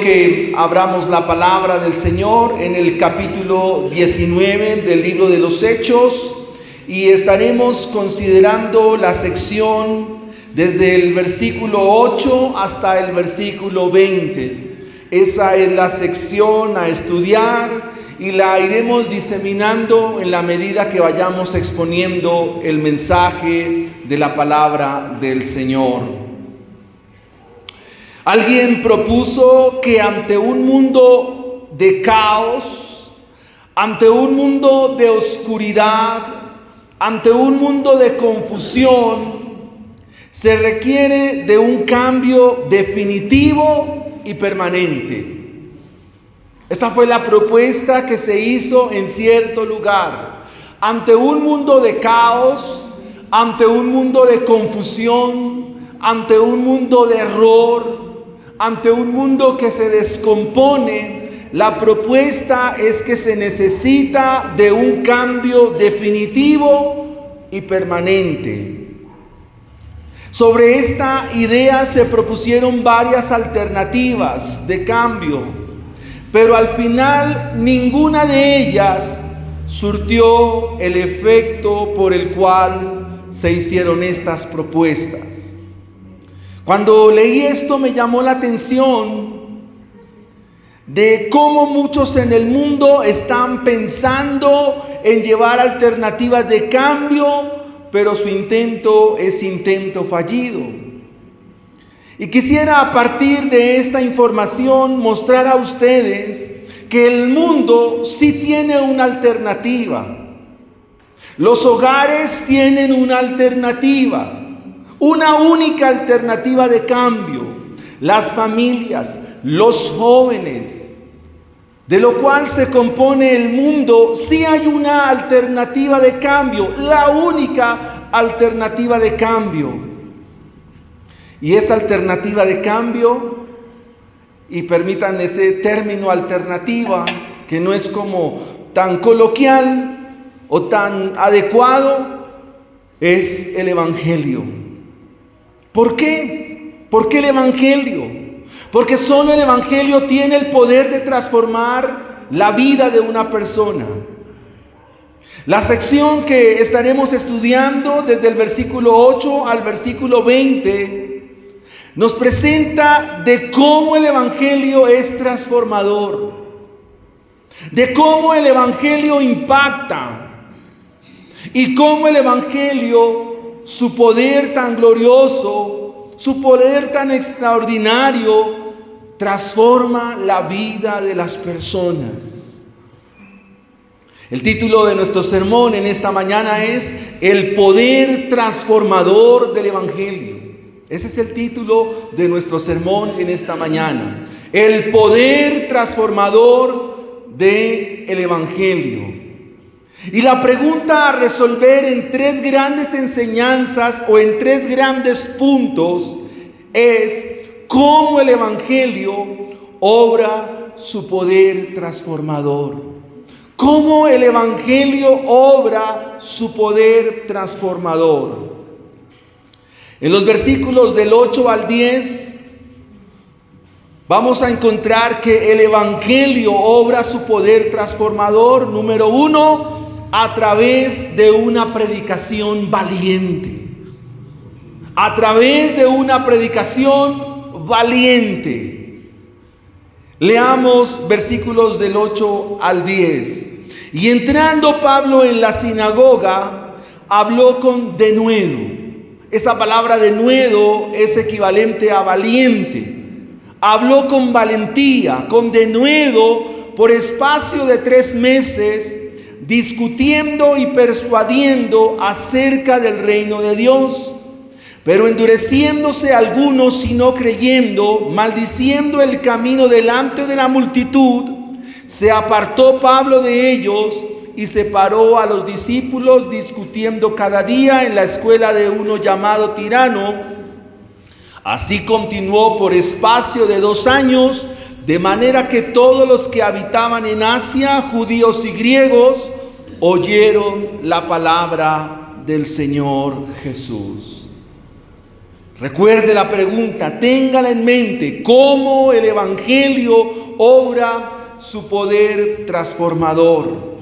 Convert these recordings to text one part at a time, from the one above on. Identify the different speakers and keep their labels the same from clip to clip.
Speaker 1: Que abramos la palabra del Señor en el capítulo 19 del libro de los Hechos y estaremos considerando la sección desde el versículo 8 hasta el versículo 20. Esa es la sección a estudiar y la iremos diseminando en la medida que vayamos exponiendo el mensaje de la palabra del Señor. Alguien propuso que ante un mundo de caos, ante un mundo de oscuridad, ante un mundo de confusión, se requiere de un cambio definitivo y permanente. Esa fue la propuesta que se hizo en cierto lugar. Ante un mundo de caos, ante un mundo de confusión, ante un mundo de error, ante un mundo que se descompone, la propuesta es que se necesita de un cambio definitivo y permanente. Sobre esta idea se propusieron varias alternativas de cambio, pero al final ninguna de ellas surtió el efecto por el cual se hicieron estas propuestas. Cuando leí esto me llamó la atención de cómo muchos en el mundo están pensando en llevar alternativas de cambio, pero su intento es intento fallido. Y quisiera a partir de esta información mostrar a ustedes que el mundo sí tiene una alternativa. Los hogares tienen una alternativa. Una única alternativa de cambio. Las familias, los jóvenes, de lo cual se compone el mundo, sí hay una alternativa de cambio, la única alternativa de cambio. Y esa alternativa de cambio, y permitan ese término alternativa, que no es como tan coloquial o tan adecuado, es el Evangelio. ¿Por qué? ¿Por qué el Evangelio? Porque solo el Evangelio tiene el poder de transformar la vida de una persona. La sección que estaremos estudiando desde el versículo 8 al versículo 20 nos presenta de cómo el Evangelio es transformador, de cómo el Evangelio impacta y cómo el Evangelio, su poder tan glorioso, su poder tan extraordinario, transforma la vida de las personas. El título de nuestro sermón en esta mañana es El poder transformador del Evangelio. Ese es el título de nuestro sermón en esta mañana. El poder transformador del Evangelio. Y la pregunta a resolver en tres grandes enseñanzas o en tres grandes puntos es cómo el Evangelio obra su poder transformador. Cómo el Evangelio obra su poder transformador. En los versículos del 8 al 10 vamos a encontrar que el Evangelio obra su poder transformador, número 1, a través de una predicación valiente. A través de una predicación valiente. Leamos versículos del 8 al 10. Y entrando Pablo en la sinagoga, habló con denuedo. Esa palabra denuedo es equivalente a valiente. Habló con valentía, con denuedo, por espacio de 3 meses, discutiendo y persuadiendo acerca del reino de Dios. Pero endureciéndose algunos y no creyendo, maldiciendo el camino delante de la multitud, se apartó Pablo de ellos y separó a los discípulos, discutiendo cada día en la escuela de uno llamado Tirano. Así continuó por espacio de 2 años, de manera que todos los que habitaban en Asia, judíos y griegos, oyeron la palabra del Señor Jesús. Recuerde la pregunta, téngala en mente, cómo el Evangelio obra su poder transformador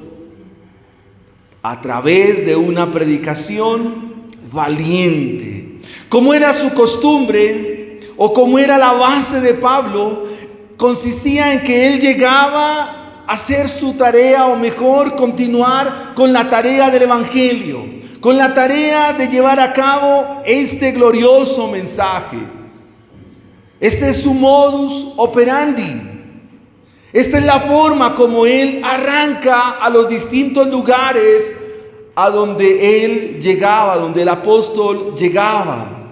Speaker 1: a través de una predicación valiente. Como era su costumbre o como era la base de Pablo, consistía en que él llegaba a hacer su tarea, o mejor, continuar con la tarea del Evangelio, con la tarea de llevar a cabo este glorioso mensaje. Este es su modus operandi. Esta es la forma como él arranca a los distintos lugares a donde él llegaba, donde el apóstol llegaba.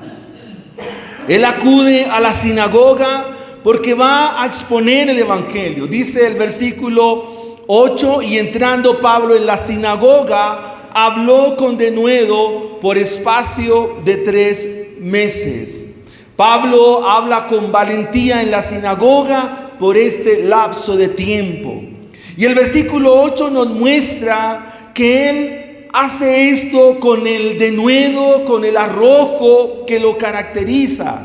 Speaker 1: Él acude a la sinagoga porque va a exponer el Evangelio. Dice el versículo 8, y entrando Pablo en la sinagoga, habló con denuedo por espacio de 3 meses. Pablo habla con valentía en la sinagoga por este lapso de tiempo. Y el versículo 8 nos muestra que él hace esto con el denuedo, con el arrojo que lo caracteriza.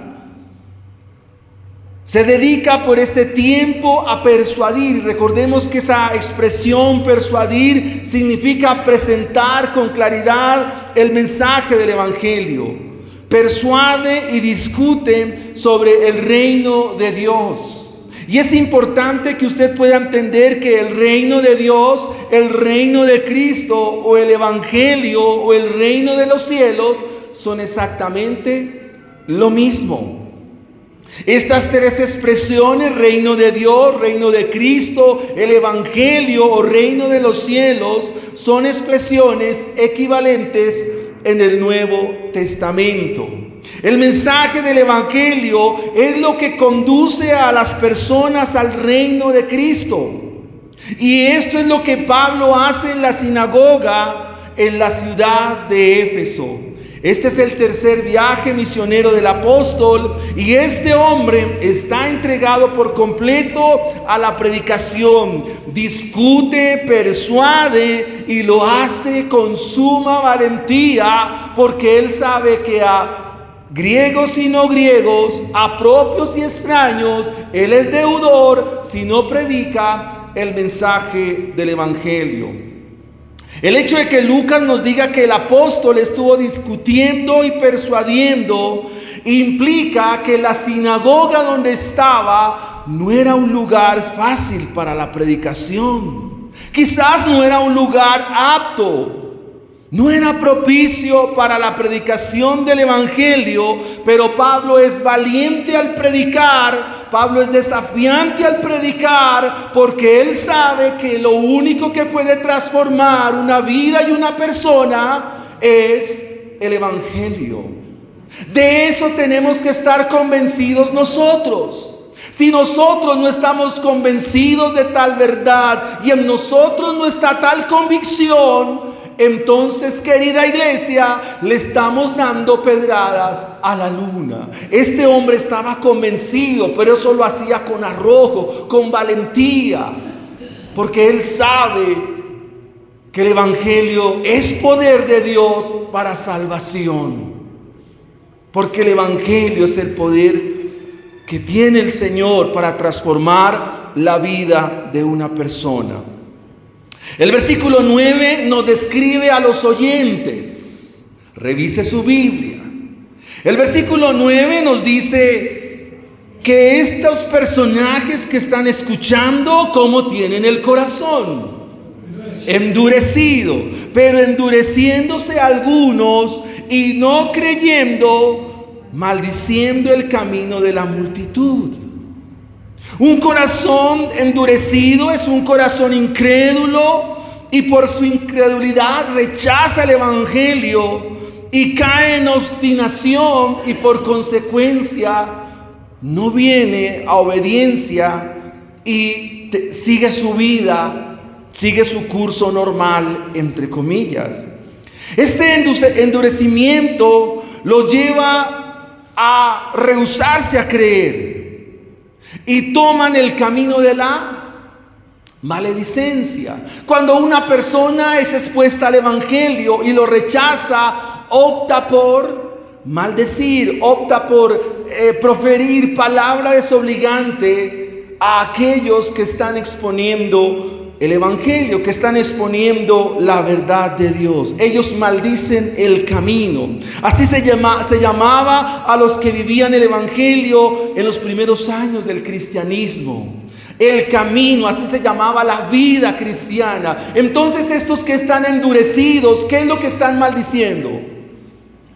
Speaker 1: Se dedica por este tiempo a persuadir. Recordemos que esa expresión persuadir significa presentar con claridad el mensaje del Evangelio. Persuade y discute sobre el reino de Dios. Y es importante que usted pueda entender que el reino de Dios, el reino de Cristo, o el Evangelio, o el reino de los cielos, son exactamente lo mismo. Estas 3 expresiones, reino de Dios, reino de Cristo, el Evangelio o reino de los cielos, son expresiones equivalentes en el Nuevo Testamento. El mensaje del Evangelio es lo que conduce a las personas al reino de Cristo. Y esto es lo que Pablo hace en la sinagoga en la ciudad de Éfeso. Este es el 3er viaje misionero del apóstol, y este hombre está entregado por completo a la predicación. Discute, persuade y lo hace con suma valentía, porque él sabe que a griegos y no griegos, a propios y extraños, él es deudor si no predica el mensaje del Evangelio. El hecho de que Lucas nos diga que el apóstol estuvo discutiendo y persuadiendo implica que la sinagoga donde estaba no era un lugar fácil para la predicación. Quizás no era un lugar apto, no era propicio para la predicación del Evangelio, pero Pablo es valiente al predicar, Pablo es desafiante al predicar, porque él sabe que lo único que puede transformar una vida y una persona es el Evangelio. De eso tenemos que estar convencidos nosotros. Si nosotros no estamos convencidos de tal verdad y en nosotros no está tal convicción, entonces, querida iglesia, le estamos dando pedradas a la luna. Este hombre estaba convencido, pero eso lo hacía con arrojo, con valentía, porque él sabe que el Evangelio es poder de Dios para salvación. Porque el Evangelio es el poder que tiene el Señor para transformar la vida de una persona. El versículo 9 nos describe a los oyentes. Revise su Biblia. El versículo 9 nos dice que estos personajes que están escuchando, ¿cómo tienen el corazón? Endurecido. Pero endureciéndose algunos y no creyendo, maldiciendo el camino de la multitud. Un corazón endurecido es un corazón incrédulo, y por su incredulidad rechaza el Evangelio y cae en obstinación, y por consecuencia no viene a obediencia y sigue su vida, sigue su curso normal, entre comillas. Este endurecimiento los lleva a rehusarse a creer y toman el camino de la maledicencia. Cuando una persona es expuesta al Evangelio y lo rechaza, opta por maldecir, opta por proferir palabra desobligante a aquellos que están exponiendo el evangelio, que están exponiendo la verdad de Dios. Ellos maldicen el camino. Así se llamaba a los que vivían el evangelio en los primeros años del cristianismo. El camino, así se llamaba la vida cristiana. Entonces estos que están endurecidos, ¿qué es lo que están maldiciendo?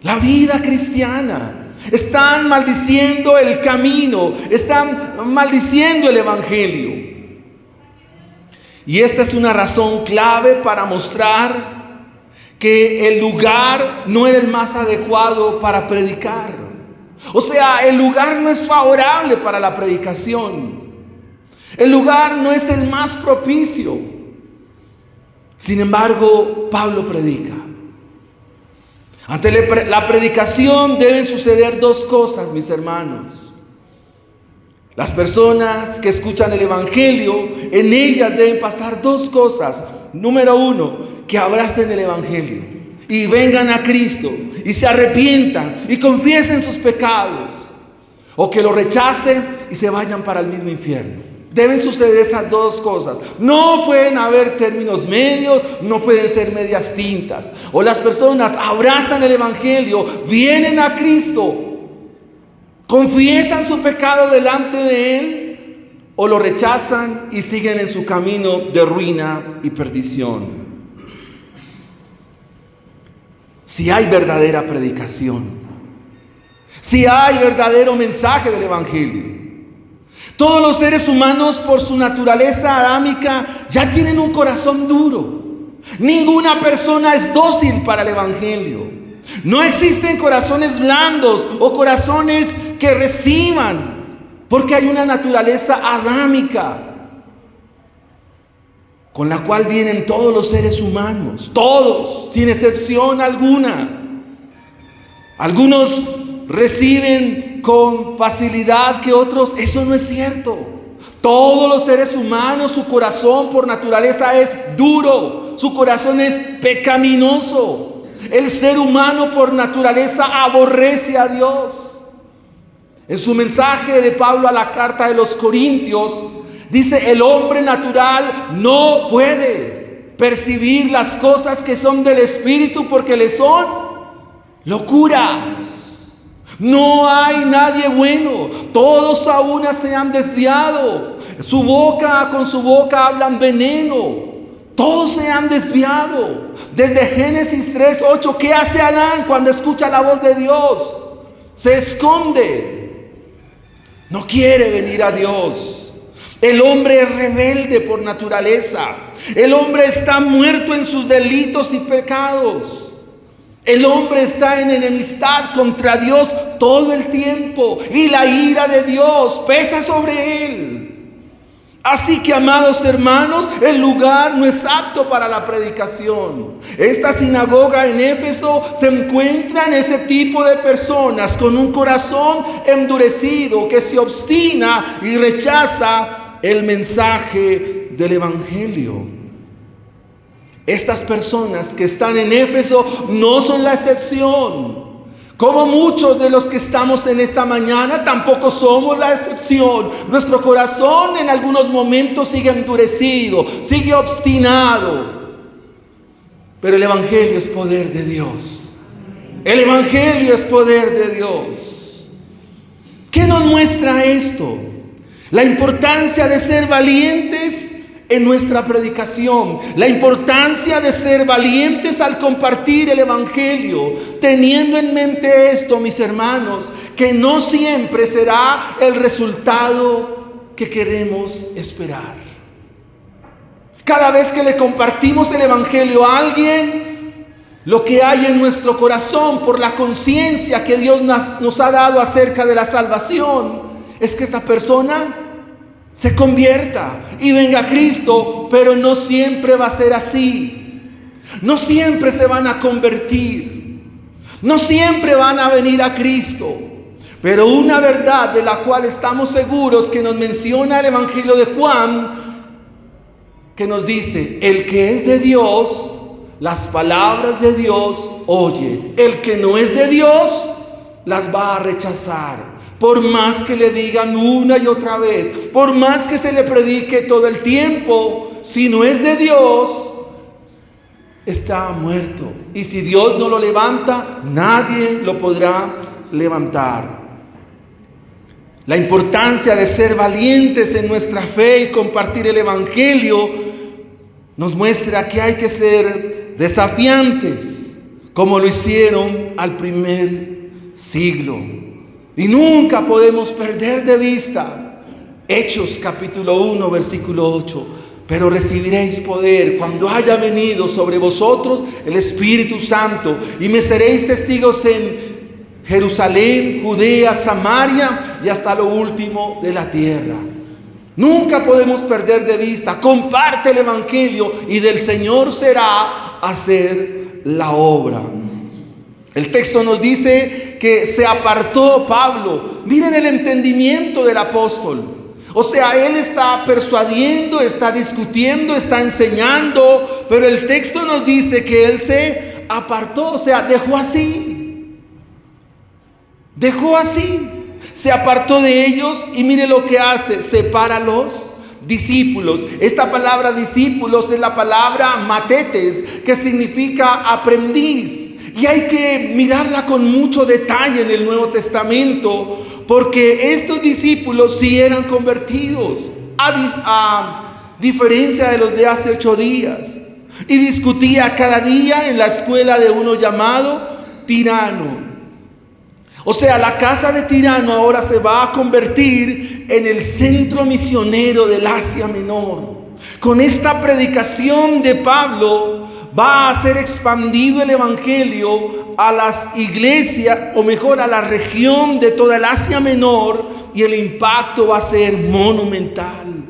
Speaker 1: La vida cristiana. Están maldiciendo el camino, están maldiciendo el evangelio. Y esta es una razón clave para mostrar que el lugar no era el más adecuado para predicar. O sea, el lugar no es favorable para la predicación. El lugar no es el más propicio. Sin embargo, Pablo predica. Ante la predicación deben suceder dos cosas, mis hermanos. Las personas que escuchan el evangelio, en ellas deben pasar dos cosas. Número uno, que abracen el evangelio y vengan a Cristo y se arrepientan y confiesen sus pecados, o que lo rechacen y se vayan para el mismo infierno. Deben suceder esas dos cosas. No pueden haber términos medios, no pueden ser medias tintas. O las personas abrazan el evangelio, vienen a Cristo, confiesan su pecado delante de Él, o lo rechazan y siguen en su camino de ruina y perdición. Si hay verdadera predicación, si hay verdadero mensaje del evangelio, todos los seres humanos por su naturaleza adámica ya tienen un corazón duro. Ninguna persona es dócil para el evangelio. No existen corazones blandos o corazones que reciban, porque hay una naturaleza adámica con la cual vienen todos los seres humanos, todos, sin excepción alguna. Algunos reciben con facilidad que otros. Eso no es cierto. Todos los seres humanos, su corazón por naturaleza es duro, su corazón es pecaminoso. El ser humano por naturaleza aborrece a Dios. En su mensaje de Pablo a la carta de los Corintios, dice: el hombre natural no puede percibir las cosas que son del Espíritu porque le son locura. No hay nadie bueno, todos a una se han desviado. Con su boca hablan veneno. Todos se han desviado. Desde Génesis 3:8, ¿qué hace Adán cuando escucha la voz de Dios? Se esconde. No quiere venir a Dios. El hombre es rebelde por naturaleza. El hombre está muerto en sus delitos y pecados. El hombre está en enemistad contra Dios todo el tiempo, y la ira de Dios pesa sobre él. Así que, amados hermanos, el lugar no es apto para la predicación. Esta sinagoga en Éfeso se encuentra en ese tipo de personas con un corazón endurecido que se obstina y rechaza el mensaje del evangelio. Estas personas que están en Éfeso no son la excepción. Como muchos de los que estamos en esta mañana, tampoco somos la excepción. Nuestro corazón en algunos momentos sigue endurecido, sigue obstinado. Pero el evangelio es poder de Dios. El evangelio es poder de Dios. ¿Qué nos muestra esto? La importancia de ser valientes en nuestra predicación, la importancia de ser valientes al compartir el evangelio, teniendo en mente esto, mis hermanos, que no siempre será el resultado que queremos esperar. Cada vez que le compartimos el evangelio a alguien, lo que hay en nuestro corazón por la conciencia que Dios nos ha dado acerca de la salvación es que esta persona se convierta y venga a Cristo, pero no siempre va a ser así. No siempre se van a convertir, no siempre van a venir a Cristo. Pero una verdad de la cual estamos seguros que nos menciona el Evangelio de Juan, que nos dice: el que es de Dios, las palabras de Dios oye. El que no es de Dios, las va a rechazar. Por más que le digan una y otra vez, por más que se le predique todo el tiempo, si no es de Dios, está muerto. Y si Dios no lo levanta, nadie lo podrá levantar. La importancia de ser valientes en nuestra fe y compartir el Evangelio nos muestra que hay que ser desafiantes, como lo hicieron al primer siglo. Y nunca podemos perder de vista Hechos capítulo 1, versículo 8. Pero recibiréis poder cuando haya venido sobre vosotros el Espíritu Santo, y me seréis testigos en Jerusalén, Judea, Samaria y hasta lo último de la tierra. Nunca podemos perder de vista. Comparte el Evangelio y del Señor será hacer la obra. El texto nos dice que se apartó Pablo. Miren el entendimiento del apóstol. O sea, él está persuadiendo, está discutiendo, está enseñando, pero el texto nos dice que él se apartó, o sea, dejó así. Se apartó de ellos y mire lo que hace, separa a los discípulos. Esta palabra discípulos es la palabra matetes, que significa aprendiz. Y hay que mirarla con mucho detalle en el Nuevo Testamento, porque estos discípulos sí eran convertidos, a diferencia de los de hace 8 días. Y discutía cada día en la escuela de uno llamado Tirano. O sea, la casa de Tirano ahora se va a convertir en el centro misionero del Asia Menor. Con esta predicación de Pablo va a ser expandido el Evangelio a las iglesias, o mejor a la región de toda el Asia Menor, y el impacto va a ser monumental.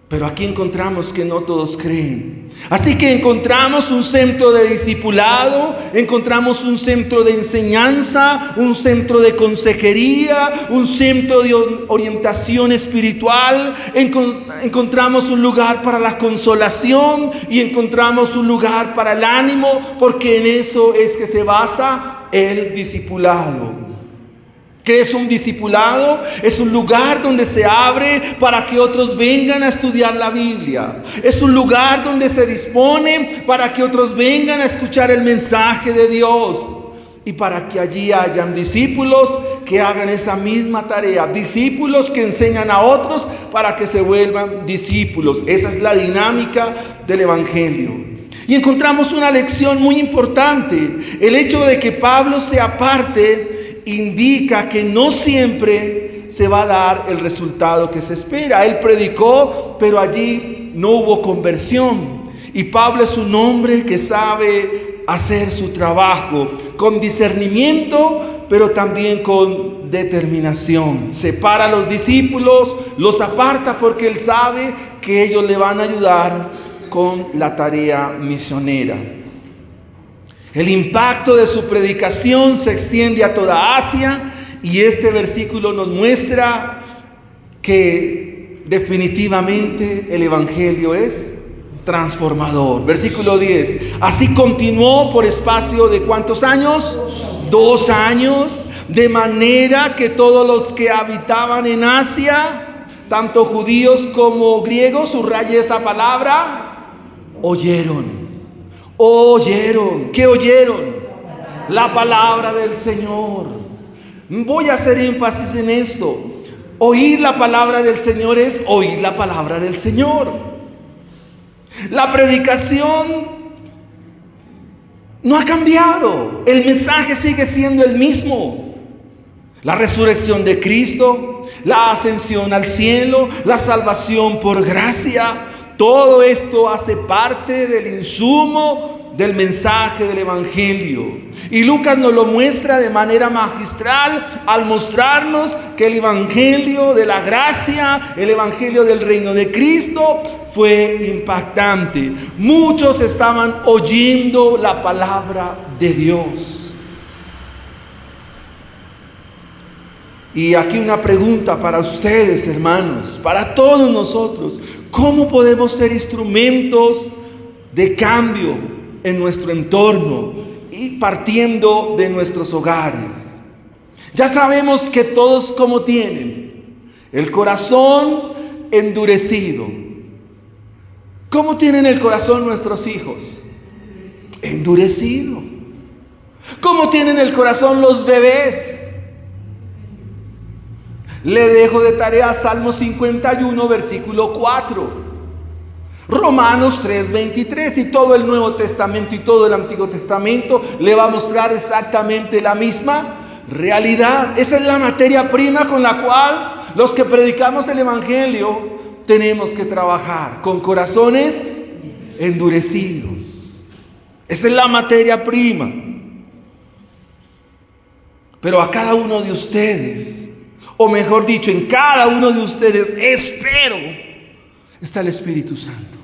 Speaker 1: Pero aquí encontramos que no todos creen. Así que encontramos un centro de discipulado, encontramos un centro de enseñanza, un centro de consejería, un centro de orientación espiritual, encontramos un lugar para la consolación y encontramos un lugar para el ánimo, porque en eso es que se basa el discipulado. ¿Qué es un discipulado? Es un lugar donde se abre para que otros vengan a estudiar la Biblia. Es un lugar donde se dispone para que otros vengan a escuchar el mensaje de Dios. Y para que allí hayan discípulos que hagan esa misma tarea. Discípulos que enseñan a otros para que se vuelvan discípulos. Esa es la dinámica del Evangelio. Y encontramos una lección muy importante. El hecho de que Pablo se aparte indica que no siempre se va a dar el resultado que se espera. Él predicó, pero allí no hubo conversión. Y Pablo es un hombre que sabe hacer su trabajo con discernimiento, pero también con determinación. Separa a los discípulos, los aparta porque él sabe que ellos le van a ayudar con la tarea misionera. El impacto de su predicación se extiende a toda Asia, y este versículo nos muestra que definitivamente el Evangelio es transformador. Versículo 10. Así continuó por espacio de ¿cuántos años? 2 años, de manera que todos los que habitaban en Asia, tanto judíos como griegos, subraye esa palabra, oyeron. ¿Qué oyeron? La palabra del Señor. Voy a hacer énfasis en esto. Oír la palabra del Señor es oír la palabra del Señor. La predicación no ha cambiado. El mensaje sigue siendo el mismo. La resurrección de Cristo, la ascensión al cielo, la salvación por gracia. Todo esto hace parte del insumo del mensaje del Evangelio. Y Lucas nos lo muestra de manera magistral al mostrarnos que el Evangelio de la gracia, el Evangelio del reino de Cristo fue impactante. Muchos estaban oyendo la palabra de Dios. Y aquí una pregunta para ustedes, hermanos, para todos nosotros. ¿Cómo podemos ser instrumentos de cambio en nuestro entorno y partiendo de nuestros hogares? Ya sabemos que todos como tienen el corazón endurecido. ¿Cómo tienen el corazón nuestros hijos? Endurecido. ¿Cómo tienen el corazón los bebés? Le dejo de tarea Salmo 51, versículo 4. Romanos 3:23, y todo el Nuevo Testamento y todo el Antiguo Testamento le va a mostrar exactamente la misma realidad. Esa es la materia prima con la cual los que predicamos el Evangelio tenemos que trabajar, con corazones endurecidos. Esa es la materia prima. Pero a cada uno de ustedes, o mejor dicho, en cada uno de ustedes, espero, está el Espíritu Santo.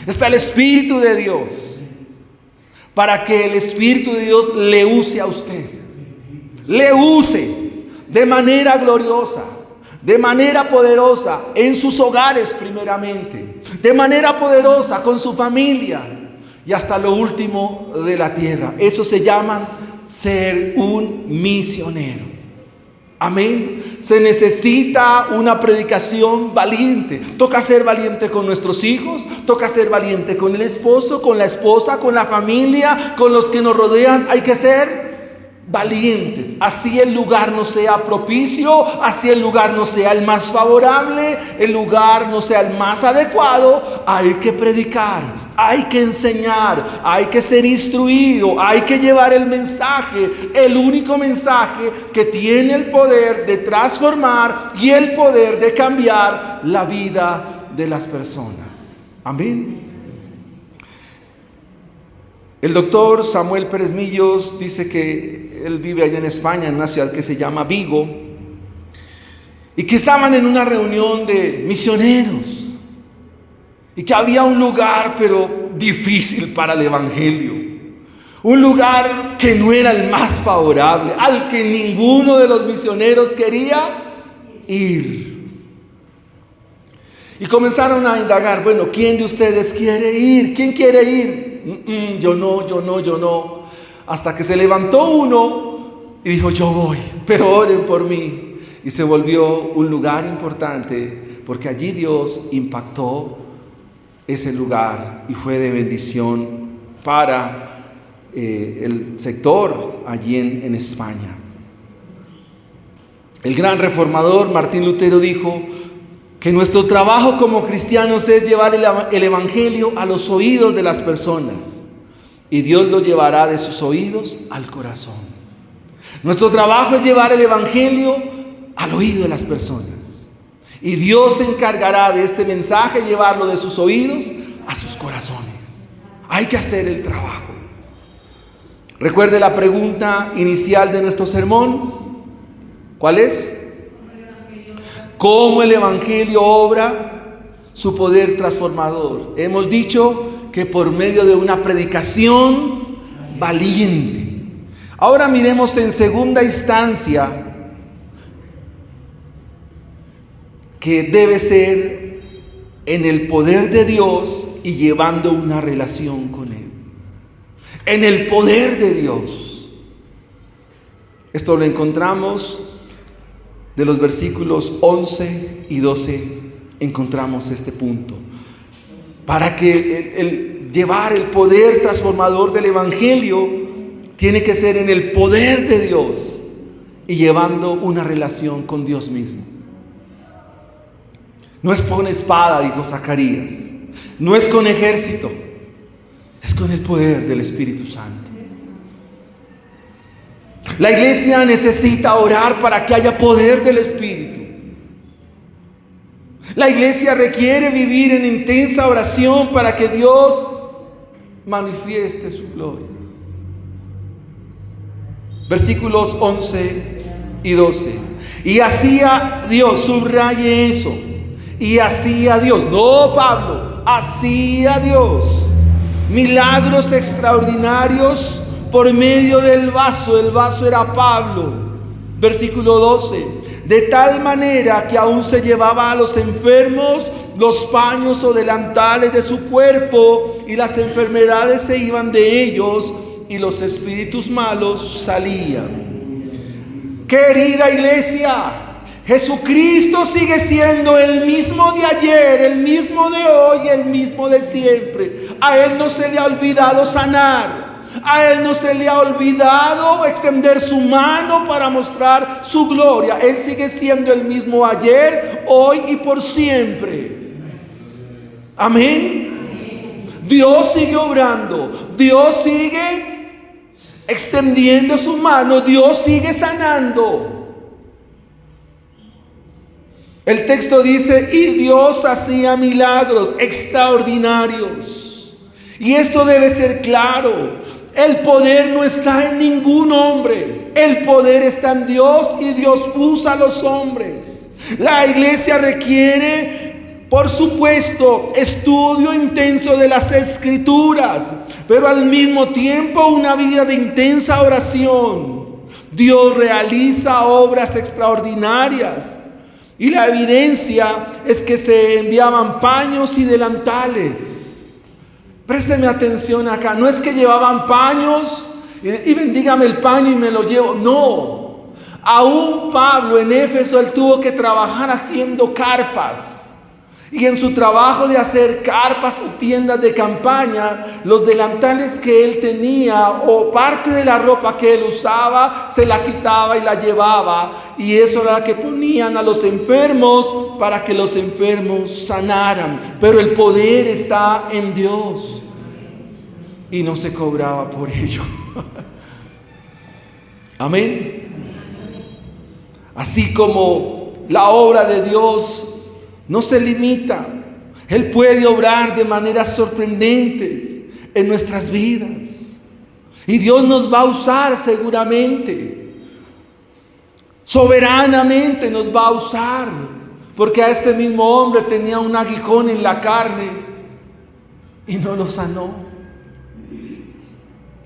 Speaker 1: Está el Espíritu de Dios, para que el Espíritu de Dios le use a usted. Le use de manera gloriosa, de manera poderosa, en sus hogares primeramente, de manera poderosa con su familia y hasta lo último de la tierra. Eso se llama ser un misionero. Amén. Se necesita una predicación valiente. Toca ser valiente con nuestros hijos, toca ser valiente con el esposo, con la esposa, con la familia, con los que nos rodean. Hay que ser valientes. Así el lugar no sea propicio, así el lugar no sea el más favorable, el lugar no sea el más adecuado. Hay que predicar, hay que enseñar, hay que ser instruido, hay que llevar el mensaje, el único mensaje que tiene el poder de transformar y el poder de cambiar la vida de las personas. Amén. El doctor Samuel Pérez Millos dice que él vive allá en España, en una ciudad que se llama Vigo, y que estaban en una reunión de misioneros, y que había un lugar pero difícil para el evangelio, un lugar que no era el más favorable, al que ninguno de los misioneros quería ir. Y comenzaron a indagar, bueno, ¿quién de ustedes quiere ir? ¿Quién quiere ir? Yo no. Hasta que se levantó uno y dijo, yo voy, pero oren por mí. Y se volvió un lugar importante, porque allí Dios impactó ese lugar y fue de bendición para el sector allí en España. El gran reformador Martín Lutero dijo que nuestro trabajo como cristianos es llevar el evangelio a los oídos de las personas, y Dios lo llevará de sus oídos al corazón. Nuestro trabajo es llevar el evangelio al oído de las personas, y Dios se encargará de este mensaje, llevarlo de sus oídos a sus corazones. Hay que hacer el trabajo. Recuerde la pregunta inicial de nuestro sermón. ¿Cuál es? ¿Cómo el evangelio obra su poder transformador? Hemos dicho que por medio de una predicación valiente. Ahora miremos en segunda instancia que debe ser en el poder de Dios y llevando una relación con Él. En el poder de Dios. Esto lo encontramos de los versículos 11 y 12. Encontramos este punto. Para que el llevar el poder transformador del evangelio tiene que ser en el poder de Dios y llevando una relación con Dios mismo. No es con espada, dijo Zacarías. No es con ejército. Es con el poder del Espíritu Santo. La iglesia necesita orar para que haya poder del Espíritu. La iglesia requiere vivir en intensa oración para que Dios manifieste su gloria. Versículos 11 y 12. Y hacía Dios, subraye eso. Y hacía Dios, no Pablo, hacía Dios milagros extraordinarios por medio del vaso. El vaso era Pablo. Versículo 12. De tal manera que aún se llevaba a los enfermos los paños o delantales de su cuerpo, y las enfermedades se iban de ellos, y los espíritus malos salían. Querida iglesia, Jesucristo sigue siendo el mismo de ayer, el mismo de hoy, el mismo de siempre. A Él no se le ha olvidado sanar. A Él no se le ha olvidado extender su mano para mostrar su gloria. Él sigue siendo el mismo ayer, hoy y por siempre. Amén. Dios sigue obrando. Dios sigue extendiendo su mano. Dios sigue sanando. El texto dice: y Dios hacía milagros extraordinarios. Y esto debe ser claro. El poder no está en ningún hombre. El poder está en Dios, y Dios usa a los hombres. La iglesia requiere, por supuesto, estudio intenso de las Escrituras, pero al mismo tiempo una vida de intensa oración. Dios realiza obras extraordinarias. Y la evidencia es que se enviaban paños y delantales. Présteme atención acá. No es que llevaban paños y bendígame el paño y me lo llevo. No. Aún Pablo en Éfeso, él tuvo que trabajar haciendo carpas. Y en su trabajo de hacer carpas o tiendas de campaña, los delantales que él tenía o parte de la ropa que él usaba, se la quitaba y la llevaba. Y eso era lo que ponían a los enfermos para que los enfermos sanaran. Pero el poder está en Dios. Y no se cobraba por ello. Amén. Así como la obra de Dios no se limita. Él puede obrar de maneras sorprendentes en nuestras vidas. Y Dios nos va a usar seguramente. Soberanamente nos va a usar. Porque a este mismo hombre tenía un aguijón en la carne y no lo sanó.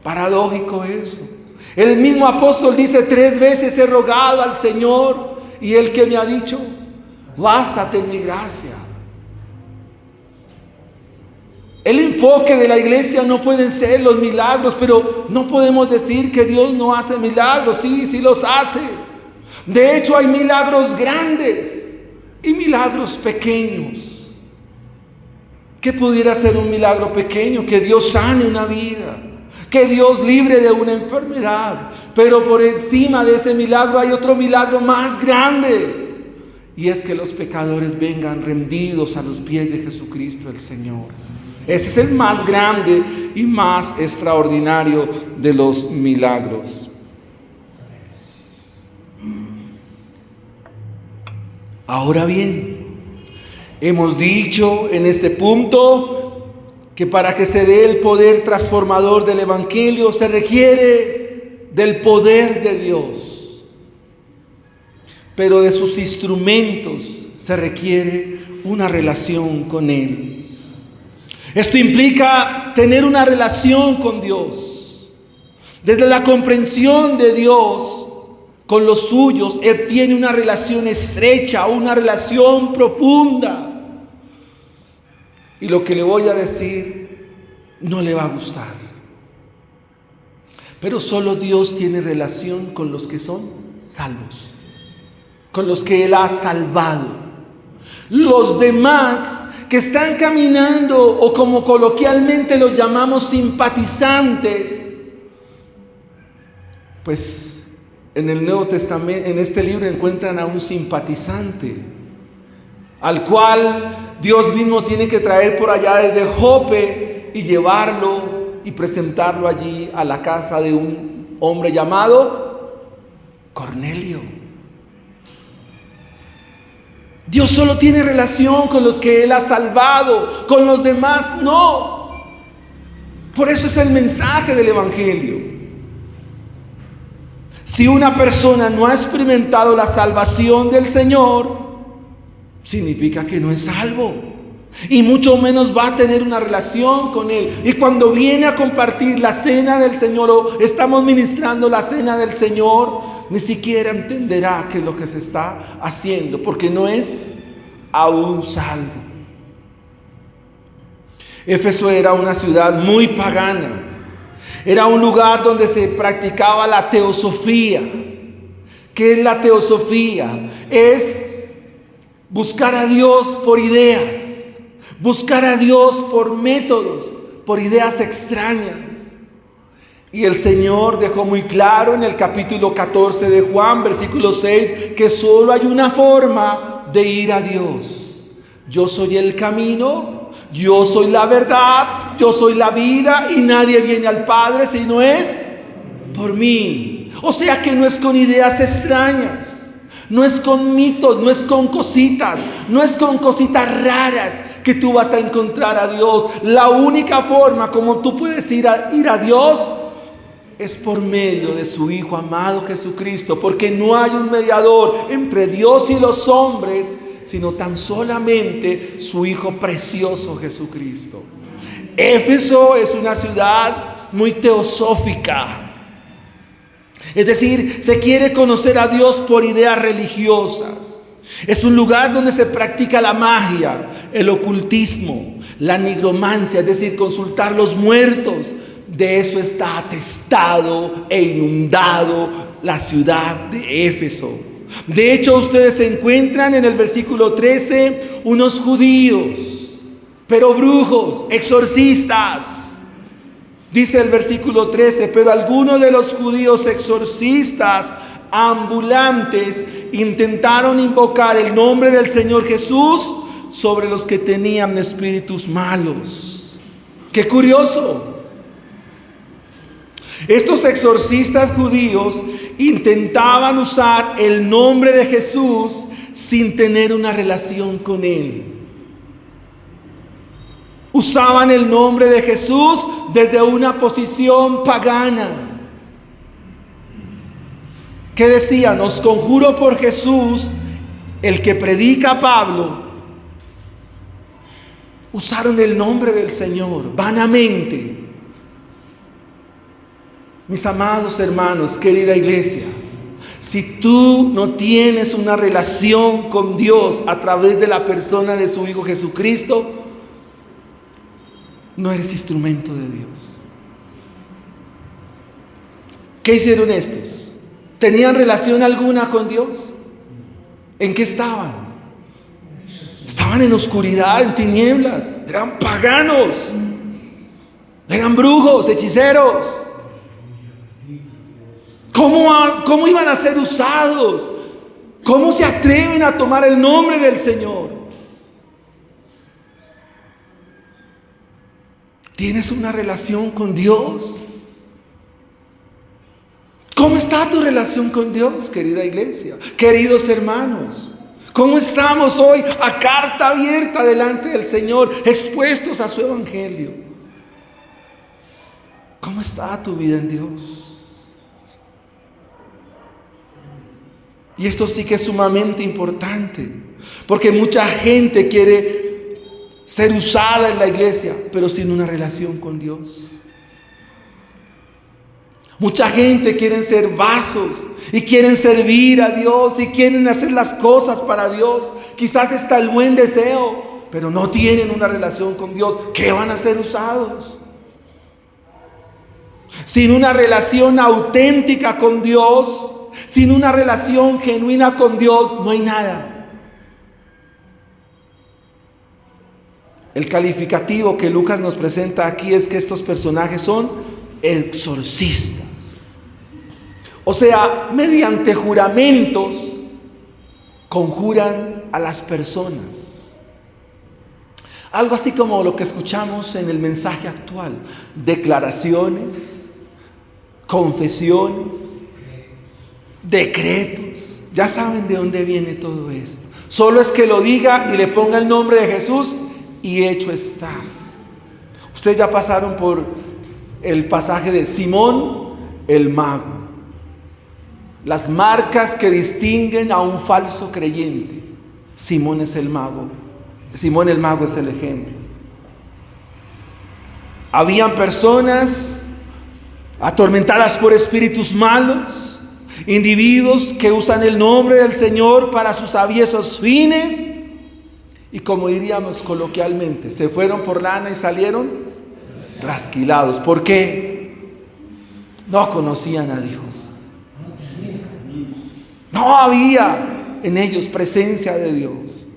Speaker 1: Paradójico eso. El mismo apóstol dice: 3 veces he rogado al Señor, y Él que me ha dicho: bástate en mi gracia. El enfoque de la iglesia no pueden ser los milagros, pero no podemos decir que Dios no hace milagros. Sí, sí los hace. De hecho, hay milagros grandes y milagros pequeños. ¿Qué pudiera ser un milagro pequeño? Que Dios sane una vida, que Dios libre de una enfermedad. Pero por encima de ese milagro hay otro milagro más grande. Y es que los pecadores vengan rendidos a los pies de Jesucristo el Señor. Ese es el más grande y más extraordinario de los milagros. Ahora bien, hemos dicho en este punto que para que se dé el poder transformador del Evangelio se requiere del poder de Dios. Pero de sus instrumentos se requiere una relación con Él. Esto implica tener una relación con Dios. Desde la comprensión de Dios con los suyos, Él tiene una relación estrecha, una relación profunda. Y lo que le voy a decir no le va a gustar. Pero solo Dios tiene relación con los que son salvos, con los que Él ha salvado. Los demás que están caminando, o como coloquialmente los llamamos, simpatizantes, pues en el Nuevo Testamento, en este libro, encuentran a un simpatizante, al cual Dios mismo tiene que traer por allá desde Jope y llevarlo y presentarlo allí a la casa de un hombre llamado Cornelio. Dios solo tiene relación con los que Él ha salvado, con los demás no. Por eso es el mensaje del Evangelio. Si una persona no ha experimentado la salvación del Señor, significa que no es salvo, y mucho menos va a tener una relación con Él. Y cuando viene a compartir la cena del Señor, o estamos ministrando la cena del Señor, ni siquiera entenderá qué es lo que se está haciendo, porque no es aún salvo. Éfeso era una ciudad muy pagana. Era un lugar donde se practicaba la teosofía, ¿Qué es la teosofía? Es buscar a Dios por ideas, buscar a Dios por métodos, por ideas extrañas. Y el Señor dejó muy claro en el capítulo 14 de Juan, versículo 6, que solo hay una forma de ir a Dios. Yo soy el camino, yo soy la verdad, yo soy la vida, y nadie viene al Padre si no es por mí. O sea que no es con ideas extrañas, no es con mitos, no es con cositas, no es con cositas raras que tú vas a encontrar a Dios. La única forma como tú puedes ir a Dios es por medio de su Hijo amado Jesucristo, porque no hay un mediador entre Dios y los hombres, sino tan solamente su Hijo precioso Jesucristo. Éfeso es una ciudad muy teosófica. Es decir, se quiere conocer a Dios por ideas religiosas. Es un lugar donde se practica la magia, el ocultismo, la nigromancia, es decir, consultar los muertos. De eso está atestado e inundado la ciudad de Éfeso. De hecho, ustedes encuentran en el versículo 13 unos judíos, pero brujos, exorcistas. Dice el versículo 13, pero algunos de los judíos exorcistas ambulantes intentaron invocar el nombre del Señor Jesús sobre los que tenían espíritus malos. ¡Qué curioso! Estos exorcistas judíos intentaban usar el nombre de Jesús sin tener una relación con Él. Usaban el nombre de Jesús desde una posición pagana. ¿Qué decían? Os conjuro por Jesús, el que predica Pablo. Usaron el nombre del Señor vanamente. Mis amados hermanos, querida iglesia, si tú no tienes una relación con Dios a través de la persona de su Hijo Jesucristo, no eres instrumento de Dios. ¿Qué hicieron estos? ¿Tenían relación alguna con Dios? ¿En qué estaban? Estaban en oscuridad, en tinieblas. Eran paganos. Eran brujos, hechiceros. ¿Cómo iban a ser usados? ¿Cómo se atreven a tomar el nombre del Señor? ¿Tienes una relación con Dios? ¿Cómo está tu relación con Dios, querida iglesia? Queridos hermanos, ¿cómo estamos hoy a carta abierta delante del Señor, expuestos a su evangelio? ¿Cómo está tu vida en Dios? Y esto sí que es sumamente importante, porque mucha gente quiere ser usada en la iglesia, pero sin una relación con Dios. Mucha gente quiere ser vasos y quieren servir a Dios y quieren hacer las cosas para Dios. Quizás está el buen deseo, pero no tienen una relación con Dios. ¿Qué van a ser usados? Sin una relación auténtica con Dios, sin una relación genuina con Dios, no hay nada. El calificativo que Lucas nos presenta aquí es que estos personajes son exorcistas. O sea, mediante juramentos conjuran a las personas. Algo así como lo que escuchamos en el mensaje actual: declaraciones, confesiones, decretos. Ya saben de dónde viene todo esto. Solo es que lo diga y le ponga el nombre de Jesús y hecho está. Ustedes ya pasaron por el pasaje de Simón el mago. Las marcas que distinguen a un falso creyente. Simón es el mago. Simón el mago es el ejemplo. Habían personas atormentadas por espíritus malos, individuos que usan el nombre del Señor para sus aviesos fines, y como diríamos coloquialmente, se fueron por lana y salieron trasquilados. ¿Por qué? No conocían a Dios. No había en ellos presencia de Dios.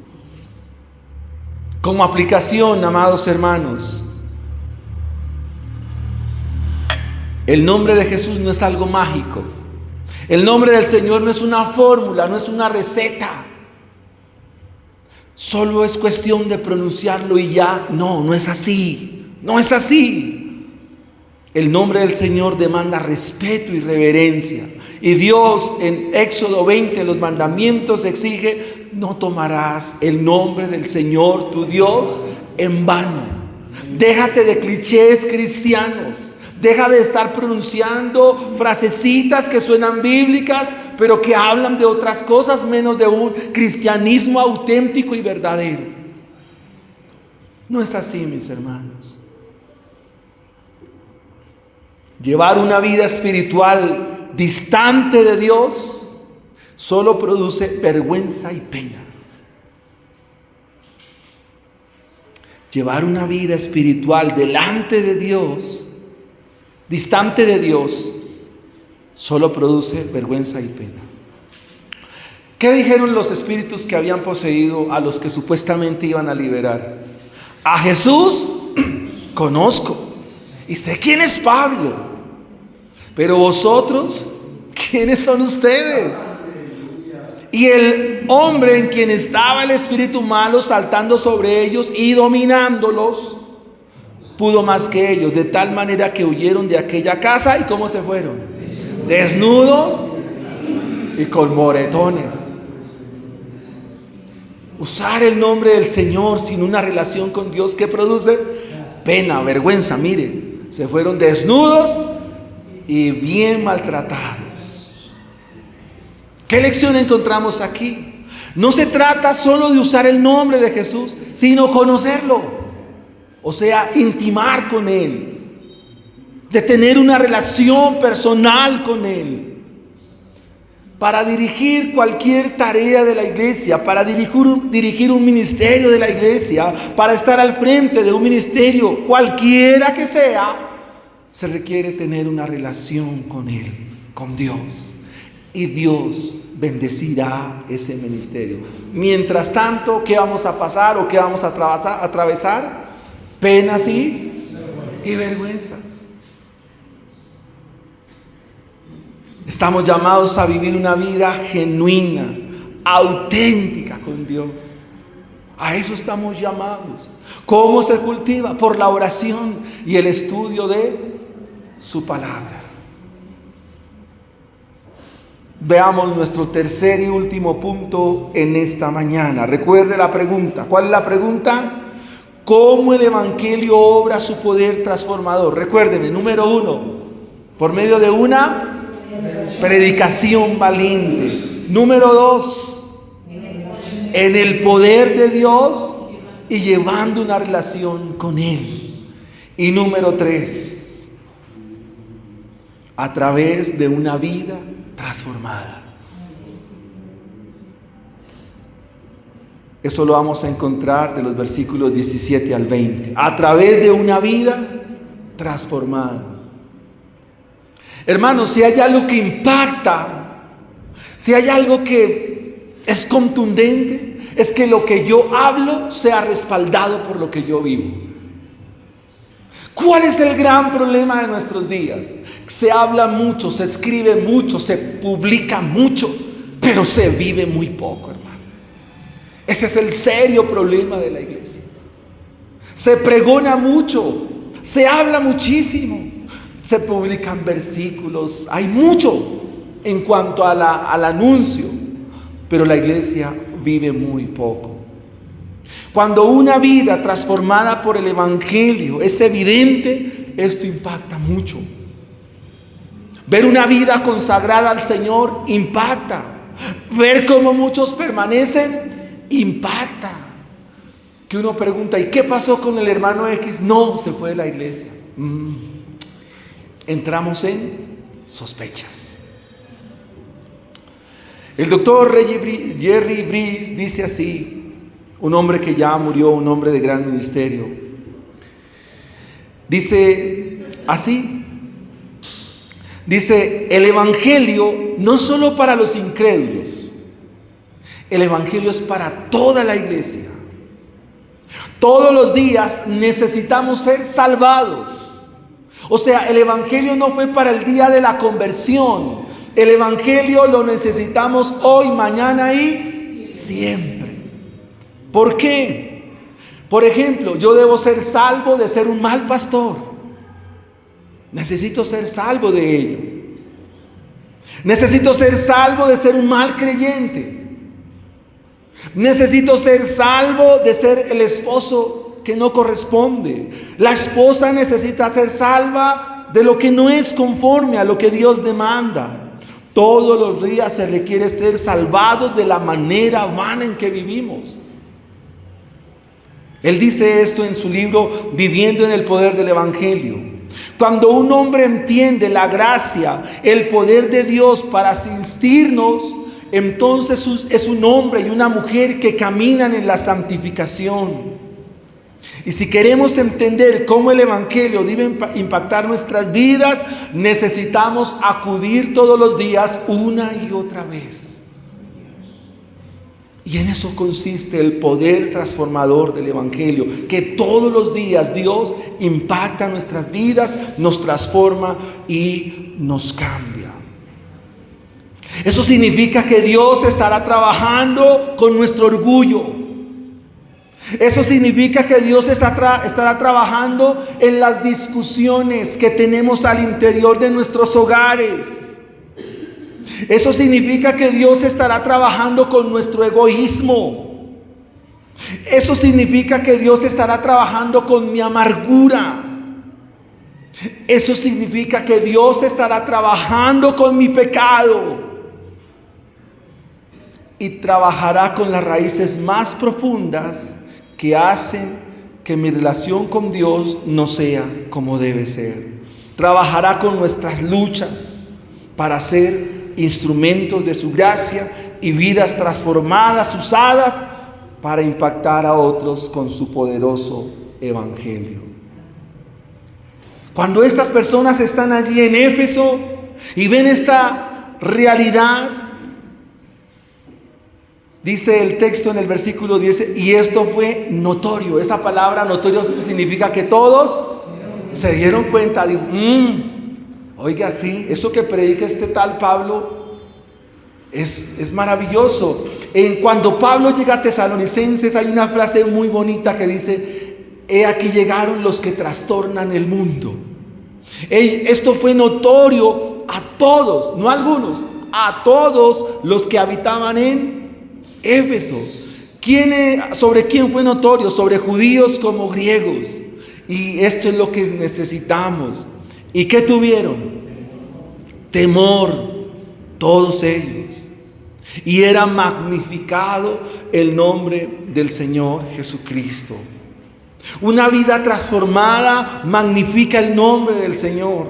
Speaker 1: Como aplicación, amados hermanos, el nombre de Jesús no es algo mágico. El nombre del Señor no es una fórmula, no es una receta. Solo es cuestión de pronunciarlo y ya. No, no es así. No es así. El nombre del Señor demanda respeto y reverencia. Y Dios en Éxodo 20, los mandamientos exige: no tomarás el nombre del Señor tu Dios en vano. Déjate de clichés cristianos. Deja de estar pronunciando frasecitas que suenan bíblicas, pero que hablan de otras cosas menos de un cristianismo auténtico y verdadero. No es así, mis hermanos. Llevar una vida espiritual distante de Dios solo produce vergüenza y pena. Llevar una vida espiritual delante de Dios, distante de Dios, solo produce vergüenza y pena. ¿Qué dijeron los espíritus que habían poseído a los que supuestamente iban a liberar? A Jesús conozco y sé quién es Pablo, pero vosotros, ¿quiénes son ustedes? Y el hombre en quien estaba el espíritu malo saltando sobre ellos y dominándolos, pudo más que ellos, de tal manera que huyeron de aquella casa. ¿Y cómo se fueron? Desnudos y con moretones. Usar el nombre del Señor sin una relación con Dios, ¿qué produce? Pena, vergüenza. Mire, se fueron desnudos y bien maltratados. ¿Qué lección encontramos aquí? No se trata solo de usar el nombre de Jesús, sino conocerlo. O sea, intimar con Él, de tener una relación personal con Él, para dirigir cualquier tarea de la iglesia, para dirigir un ministerio de la iglesia, para estar al frente de un ministerio, cualquiera que sea, se requiere tener una relación con Él, con Dios. Y Dios bendecirá ese ministerio. Mientras tanto, ¿qué vamos a pasar o qué vamos a atravesar? Penas y vergüenzas. Estamos llamados a vivir una vida genuina, auténtica con Dios. A eso estamos llamados. ¿Cómo se cultiva? Por la oración y el estudio de su palabra. Veamos nuestro tercer y último punto en esta mañana. Recuerde la pregunta. ¿Cuál es la pregunta? ¿Cómo el Evangelio obra su poder transformador? Recuérdeme, número 1, por medio de una predicación valiente. Número 2, en el poder de Dios y llevando una relación con Él. Y número 3, a través de una vida transformada. Eso lo vamos a encontrar de los versículos 17 al 20. A través de una vida transformada. Hermanos, si hay algo que impacta, si hay algo que es contundente, es que lo que yo hablo sea respaldado por lo que yo vivo. ¿Cuál es el gran problema de nuestros días? Se habla mucho, se escribe mucho, se publica mucho, pero se vive muy poco, hermano. Ese es el serio problema de la iglesia. Se pregona mucho, se habla muchísimo, se publican versículos, hay mucho en cuanto al anuncio, pero la iglesia vive muy poco. Cuando una vida transformada por el Evangelio es evidente, esto impacta mucho. Ver una vida consagrada al Señor impacta. Ver cómo muchos permanecen impacta. Que uno pregunta: ¿y qué pasó con el hermano X? No, se fue de la iglesia. Entramos en sospechas. El doctor Jerry Bridges dice así, un hombre que ya murió, un hombre de gran ministerio. Dice así: Dice, el evangelio no solo para los incrédulos, el evangelio es para toda la iglesia. Todos los días necesitamos ser salvados. O sea, el evangelio no fue para el día de la conversión. El evangelio lo necesitamos hoy, mañana y siempre. ¿Por qué? Por ejemplo, yo debo ser salvo de ser un mal pastor. Necesito ser salvo de ello. Necesito ser salvo de ser un mal creyente. Necesito ser salvo de ser el esposo que no corresponde. La esposa necesita ser salva de lo que no es conforme a lo que Dios demanda. Todos los días se requiere ser salvados de la manera vana en que vivimos. Él dice esto en su libro Viviendo en el Poder del Evangelio. Cuando un hombre entiende la gracia, el poder de Dios para asistirnos, entonces es un hombre y una mujer que caminan en la santificación. Y si queremos entender cómo el evangelio debe impactar nuestras vidas, necesitamos acudir todos los días una y otra vez. Y en eso consiste el poder transformador del evangelio, que todos los días Dios impacta nuestras vidas, nos transforma y nos cambia. Eso significa que Dios estará trabajando con nuestro orgullo. Eso significa que Dios estará trabajando en las discusiones que tenemos al interior de nuestros hogares. Eso significa que Dios estará trabajando con nuestro egoísmo. Eso significa que Dios estará trabajando con mi amargura. Eso significa que Dios estará trabajando con mi pecado. Y trabajará con las raíces más profundas que hacen que mi relación con Dios no sea como debe ser. Trabajará con nuestras luchas para ser instrumentos de su gracia y vidas transformadas, usadas para impactar a otros con su poderoso evangelio. Cuando estas personas están allí en Éfeso y ven esta realidad, dice el texto en el versículo 10, y esto fue notorio. Esa palabra notorio significa que todos se dieron cuenta. Digo, oiga, sí, eso que predica este tal Pablo es maravilloso. Cuando Pablo llega a Tesalonicenses hay una frase muy bonita que dice: he aquí llegaron los que trastornan el mundo. Esto fue notorio a todos, no a algunos, a todos los que habitaban en Éfeso. ¿Sobre quién fue notorio? Sobre judíos como griegos. Y esto es lo que necesitamos. ¿Y qué tuvieron? Temor, todos ellos. Y era magnificado el nombre del Señor Jesucristo. Una vida transformada magnifica el nombre del Señor.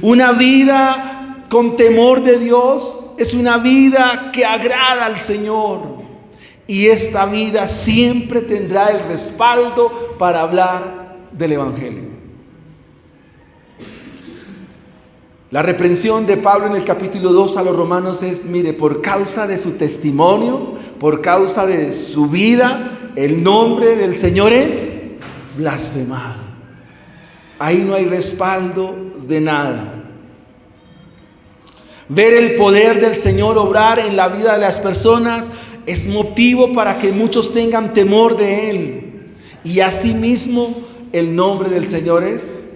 Speaker 1: Una vida con temor de Dios es una vida que agrada al Señor. Y esta vida siempre tendrá el respaldo para hablar del Evangelio. La reprensión de Pablo en el capítulo 2 a los romanos es: mire, por causa de su testimonio, por causa de su vida, el nombre del Señor es blasfemado. Ahí no hay respaldo de nada. Ver el poder del Señor obrar en la vida de las personas es motivo para que muchos tengan temor de Él. Y asimismo el nombre del Señor es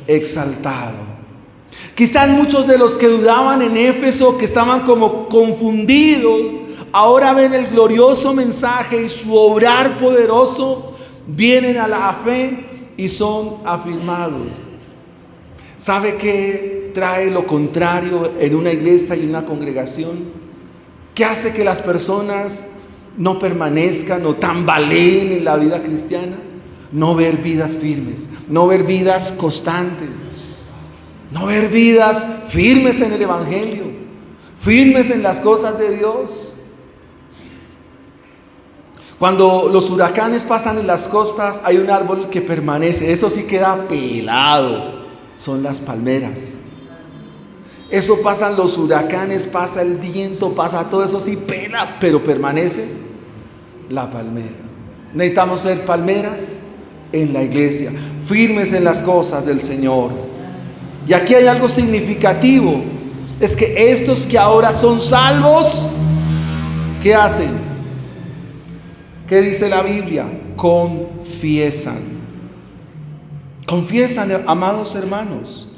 Speaker 1: exaltado. Quizás muchos de los que dudaban en Éfeso, que estaban como confundidos, ahora ven el glorioso mensaje y su obrar poderoso, vienen a la fe y son afirmados. ¿Sabe qué trae lo contrario en una iglesia y una congregación? ¿Qué hace que las personas no permanezcan o tambaleen en la vida cristiana? No ver vidas firmes, no ver vidas constantes, no ver vidas firmes en el Evangelio, firmes en las cosas de Dios. Cuando los huracanes pasan en las costas, hay un árbol que permanece, eso sí queda pelado, son las palmeras. Eso pasan los huracanes, pasa el viento, pasa todo eso, sí pela, pero permanece la palmera. Necesitamos ser palmeras en la iglesia, firmes en las cosas del Señor. Y aquí hay algo significativo, es que estos que ahora son salvos, ¿qué hacen? ¿Qué dice la Biblia? Confiesan. Confiesan, amados hermanos.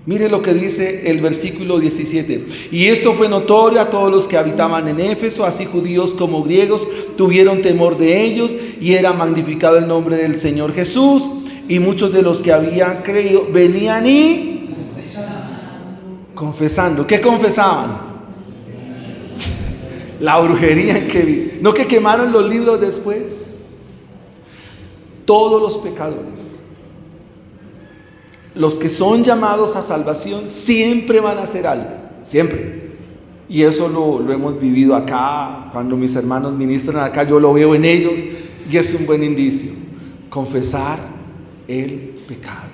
Speaker 1: Mire lo que dice el versículo 17. Y esto fue notorio a todos los que habitaban en Éfeso, así judíos como griegos tuvieron temor de ellos, y era magnificado el nombre del Señor Jesús. Y muchos de los que habían creído venían y confesando. ¿Qué confesaban? La brujería en que vi. ¿No que quemaron los libros después? Todos los pecadores, los que son llamados a salvación, siempre van a hacer algo, siempre. Y eso lo hemos vivido acá. Cuando mis hermanos ministran acá, yo lo veo en ellos, y es un buen indicio. Confesar el pecado.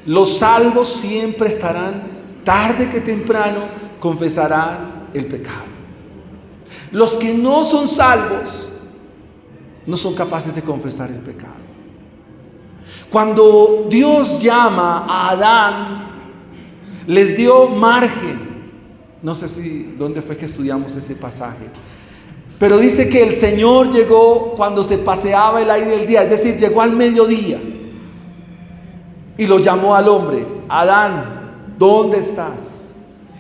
Speaker 1: Los salvos siempre estarán, tarde que temprano, confesarán el pecado. Los que no son salvos no son capaces de confesar el pecado. Cuando Dios llama a Adán, les dio margen. No sé si dónde fue que estudiamos ese pasaje, pero dice que el Señor llegó cuando se paseaba el aire del día, es decir, llegó al mediodía y lo llamó al hombre: Adán, ¿dónde estás?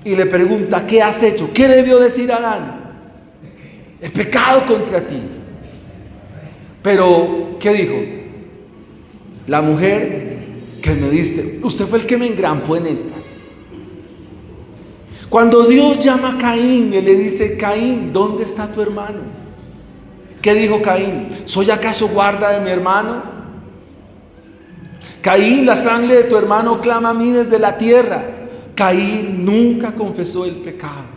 Speaker 1: Y le pregunta: ¿qué has hecho? ¿Qué debió decir Adán? He pecado contra ti. Pero, ¿qué dijo? La mujer que me diste, usted fue el que me engrampó en estas. Cuando Dios llama a Caín, Él le dice: Caín, ¿dónde está tu hermano? ¿Qué dijo Caín? ¿Soy acaso guarda de mi hermano? Caín, la sangre de tu hermano clama a mí desde la tierra. Caín nunca confesó el pecado.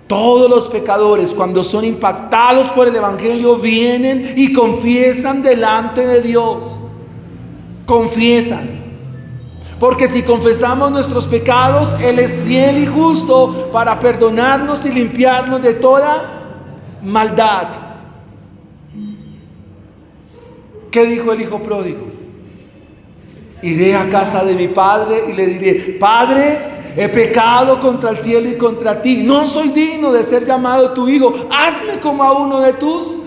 Speaker 1: Todos los pecadores, cuando son impactados por el Evangelio, vienen y confiesan delante de Dios. Confiesan. Porque si confesamos nuestros pecados, Él es fiel y justo para perdonarnos y limpiarnos de toda maldad. ¿Qué dijo el hijo pródigo? Iré a casa de mi padre y le diré: Padre, he pecado contra el cielo y contra ti. No soy digno de ser llamado tu hijo. Hazme como a uno de tus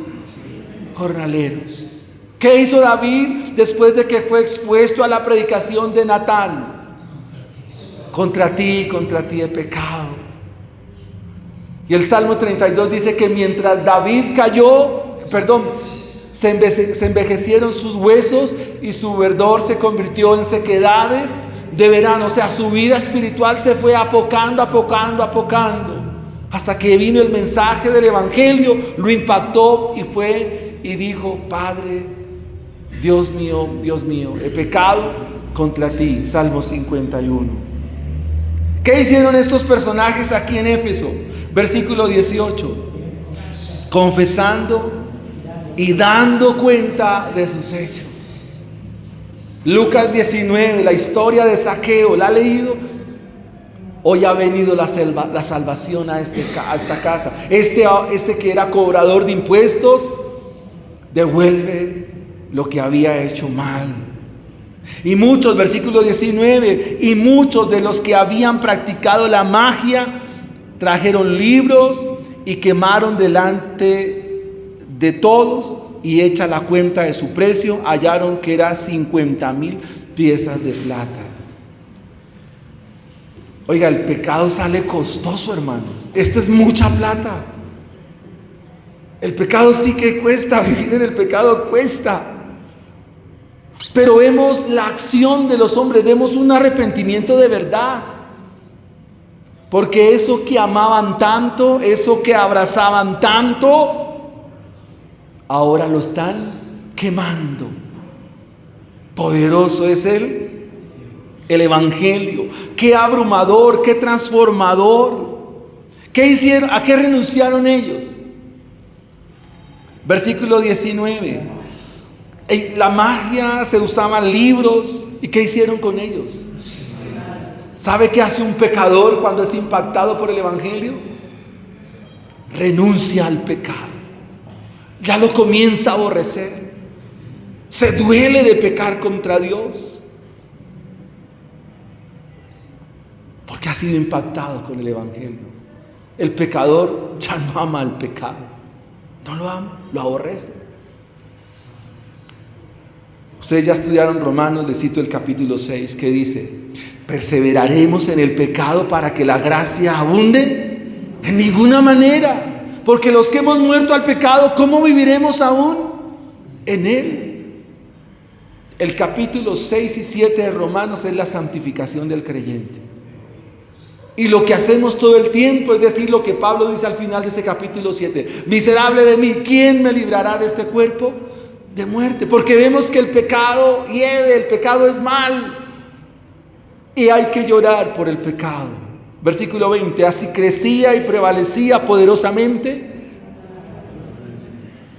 Speaker 1: jornaleros. ¿Qué hizo David después de que fue expuesto a la predicación de Natán? Contra ti he pecado. Y el Salmo 32 dice que mientras David se envejecieron sus huesos y su verdor se convirtió en sequedades de verano. O sea, su vida espiritual se fue apocando, hasta que vino el mensaje del Evangelio, lo impactó y fue y dijo: Padre, Dios mío, he pecado contra ti. Salmo 51. ¿Qué hicieron estos personajes aquí en Éfeso? Versículo 18: confesando y dando cuenta de sus hechos. Lucas 19, la historia de Zaqueo, ¿la ha leído? Hoy ha venido la salvación a esta casa. Este que era cobrador de impuestos, devuelve lo que había hecho mal. Y muchos, versículo 19, y muchos de los que habían practicado la magia trajeron libros y quemaron delante de todos, y hecha la cuenta de su precio, hallaron que era 50,000 piezas de plata. Oiga, el pecado sale costoso, hermanos. Esto es mucha plata. El pecado sí que cuesta, vivir en el pecado cuesta. Pero vemos la acción de los hombres, vemos un arrepentimiento de verdad. Porque eso que amaban tanto, eso que abrazaban tanto, ahora lo están quemando. Poderoso es el Evangelio. Qué abrumador, qué transformador. ¿Qué hicieron? ¿A qué renunciaron ellos? Versículo 19. La magia, se usaban libros. ¿Y qué hicieron con ellos? ¿Sabe qué hace un pecador cuando es impactado por el Evangelio? Renuncia al pecado. Ya lo comienza a aborrecer. Se duele de pecar contra Dios. Porque ha sido impactado con el Evangelio. El pecador ya no ama al pecado. No lo ama, lo aborrece. Ustedes ya estudiaron Romanos, les cito el capítulo 6, que dice: ¿perseveraremos en el pecado para que la gracia abunde? En ninguna manera, porque los que hemos muerto al pecado, ¿cómo viviremos aún en él? El capítulo 6 y 7 de Romanos es la santificación del creyente. Y lo que hacemos todo el tiempo es decir lo que Pablo dice al final de ese capítulo 7: miserable de mí, ¿quién me librará de este cuerpo de muerte? Porque vemos que el pecado hiede, el pecado es mal. Y hay que llorar por el pecado. Versículo 20: así crecía y prevalecía poderosamente.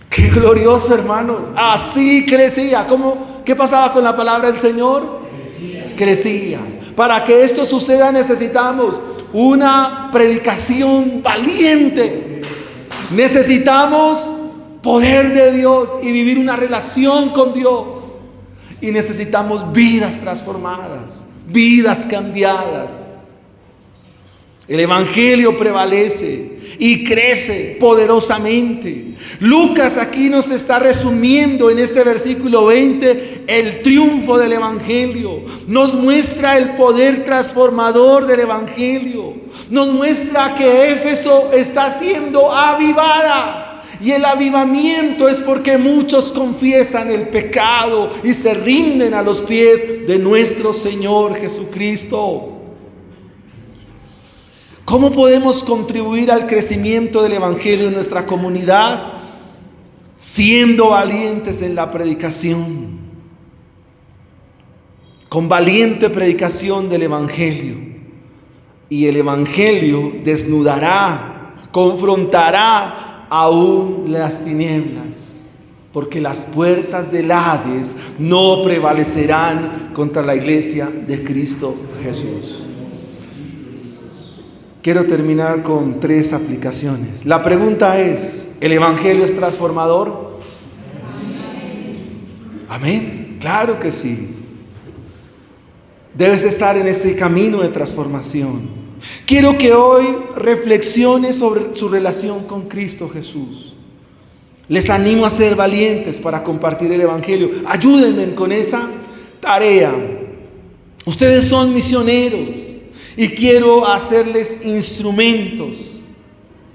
Speaker 1: ¡Qué glorioso, hermanos! Así crecía. ¿Cómo? ¿Qué pasaba con la palabra del Señor? Crecía. Para que esto suceda necesitamos una predicación valiente. Necesitamos poder de Dios y vivir una relación con Dios. Y necesitamos vidas transformadas, vidas cambiadas. El Evangelio prevalece y crece poderosamente. Lucas aquí nos está resumiendo en este versículo 20 el triunfo del Evangelio. Nos muestra el poder transformador del Evangelio. Nos muestra que Éfeso está siendo avivada. Y el avivamiento es porque muchos confiesan el pecado y se rinden a los pies de nuestro Señor Jesucristo. ¿Cómo podemos contribuir al crecimiento del Evangelio en nuestra comunidad? Siendo valientes en la predicación. Con valiente predicación del Evangelio. Y el Evangelio desnudará, confrontará aún las tinieblas, porque las puertas del Hades no prevalecerán contra la iglesia de Cristo Jesús. Quiero terminar con 3 aplicaciones. La pregunta es: ¿el Evangelio es transformador? Amén. Claro que sí. Debes estar en ese camino de transformación. Quiero que hoy reflexione sobre su relación con Cristo Jesús. Les animo a ser valientes para compartir el Evangelio. Ayúdenme con esa tarea. Ustedes son misioneros y quiero hacerles instrumentos.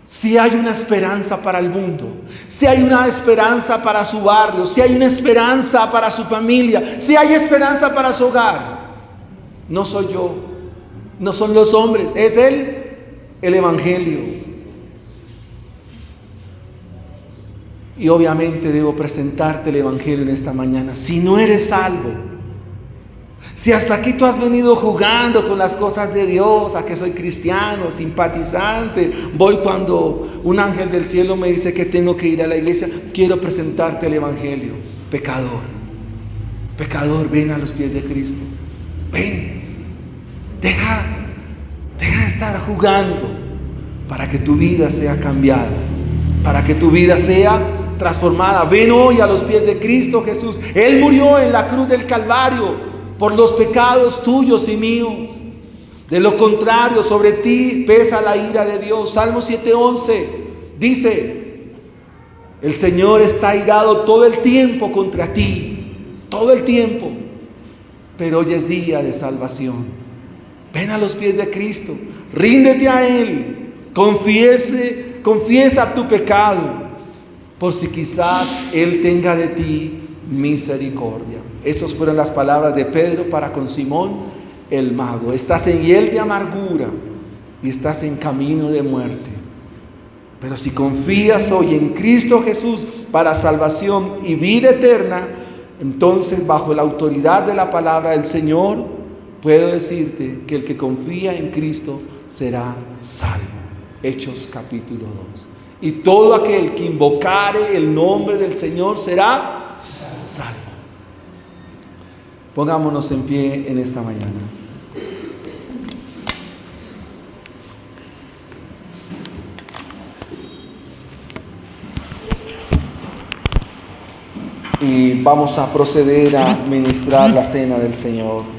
Speaker 1: Si hay una esperanza para el mundo, si hay una esperanza para su barrio, si hay una esperanza para su familia, si hay esperanza para su hogar, no soy yo, no son los hombres, es el Evangelio. Y obviamente debo presentarte el Evangelio en esta mañana. Si no eres salvo, si hasta aquí tú has venido jugando con las cosas de Dios, a que soy cristiano, simpatizante, voy cuando un ángel del cielo me dice que tengo que ir a la iglesia, quiero presentarte el Evangelio. Pecador, pecador, ven a los pies de Cristo. Ven, deja de estar jugando para que tu vida sea cambiada, para que tu vida sea transformada. Ven hoy a los pies de Cristo Jesús. Él murió en la cruz del Calvario por los pecados tuyos y míos. De lo contrario, sobre ti pesa la ira de Dios. Salmo 7:11 dice: el Señor está airado todo el tiempo contra ti, todo el tiempo, pero hoy es día de salvación. Ven a los pies de Cristo, ríndete a Él, confiesa tu pecado, por si quizás Él tenga de ti misericordia. Esas fueron las palabras de Pedro para con Simón el mago. Estás en hiel de amargura y estás en camino de muerte. Pero si confías hoy en Cristo Jesús para salvación y vida eterna, entonces bajo la autoridad de la palabra del Señor, puedo decirte que el que confía en Cristo será salvo. Hechos capítulo 2. Y todo aquel que invocare el nombre del Señor será salvo. Pongámonos en pie en esta mañana. y vamos a proceder a ministrar la cena del Señor.